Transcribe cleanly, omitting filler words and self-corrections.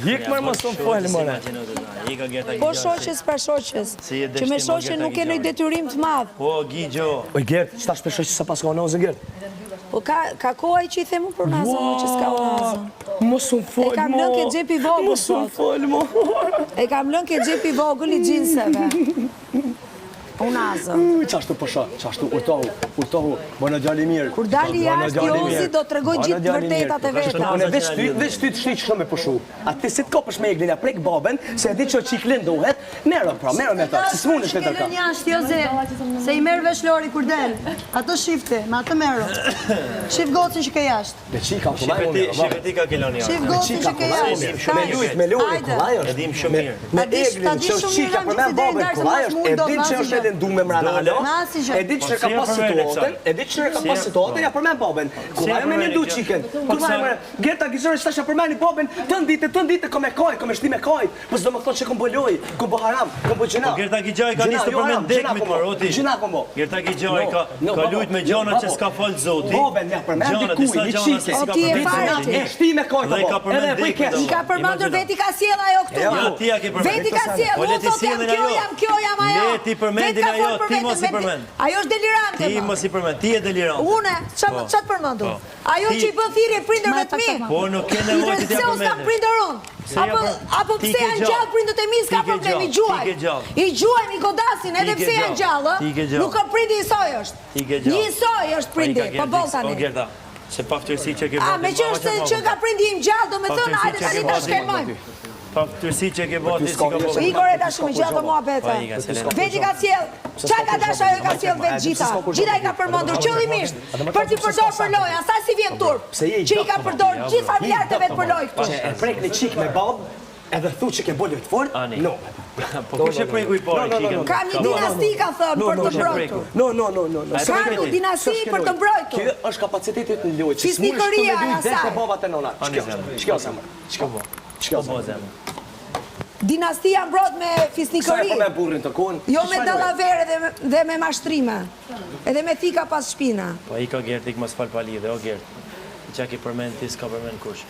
Hik më mos më falë mëre. Po shoqes pa shoqes. Që me shoqe nuk e në detyrim të madh. Po, Gigjo. O, Gert, qëta shpeshoj që sa pas ka onazë, Gert? Po ka kohaj që i themu për nazën, që s'ka nazën. Mos më falë, E kam lënë ke xhepi vogël. Mos më falë, mo. E kam lënë ke xhepi vogël i xhinseve. Unazën. Qashtu përsha, qashtu urtohu, bëna djali mirë. Kur dali jashtë, Jozi do të tregoj gjithë vërtetat e veta. Unë veç ty të shti që shumë me pushu. A ti si të kopësh me Eglina prek babën, se e di që qiklin duhet, merë me ta, si s'mune shte tërka. Shkelen jashtë, Jozi, se i merë vesh Lori kur del. Ato shifte, me atë merë. Shif gocin që ke jashtë. Me qika, ku laj unë. Shifeti ka kelon jashtë. Shif gocin që ke jashtë. Me lujt, ku laj është. Edhim shumë mirë. Me Eglin që është qika për me babën, ku laj është, e din që është edhe ndu me mrana, e di që ka pas situatën, ja përmen babën. Ku laj me mendu qiken. Ku laj me, Gerta Gizore që ta shë përmeni babën, të ndite, kom e kaj, kom e shti me kaj. Po s'do më thonë që kom bëlloj, kom bë haram, kom bë gjina. Gerta Gigjaj ka njështë të përmen dekmit maroti. Gjina kom bo. Gerta Gigjaj ka lujt me gjona që s'ka falë zoti. Babën, ja përmen dikuj, një qike. O ti e farë ti. E shti me kaj Dhe ka përmen dekmit. I ka përmendur veti ka sjell ajo këtu. Ja, ti ja ke përmen. Veti ka sjell, unë thot jam kjo jam ajo. Le ti përmendin ajo, ti mos i përmend. Ajo është delirante. Ti mos i përmend, ti e delirante. Une, çfarë të përmendur? Ajo që i bën thirrje prindërve të mi. Po nuk ke nevojë ti të përmendë. Pse s'kam prindër unë? Apo pse janë gjallë prindët e mi s'ka problem, i gjuaj. I gjuajnë, i godasin, edhe pse janë gjallë, nuk ka prindi i soj është. Një i soj është prindi, po boll tani. Se paftërsi që ke A, me që është që ka prindi im gjallë, do me thënë, hajde tani ta shkelmojmë. Paftërsi që ke bati si ka bërë. Igor e da shumë i gjithë mua bete. Veti ka sjell, qa ka dash ajo ka sjell vetë gjitha. Gjitha i ka përmendur qëllimisht, për t'i përdor për loja, sa si vjen turp, që i ka përdor gjithë familjarët e vetë për loj këtu. E prek një qik me babë, edhe thu që ke bollë të fort, no. Po kush e preku i parë qikën? Kam një dinasti ka thënë për të mbrojtur. No. Ka një dinasti për të mbrojtur. Kjo është kapacitetit në lojë, që Fisnikëria e asaj. Dinastia mbrojt me fisnikëri. Sa e me burrin të kun? Jo me dallavere dhe me mashtrime. Edhe me thika pas shpina. Po i ka Gert, ik mos fal pali dhe o Gert. Qa ki përmend ti s'ka përmend kush.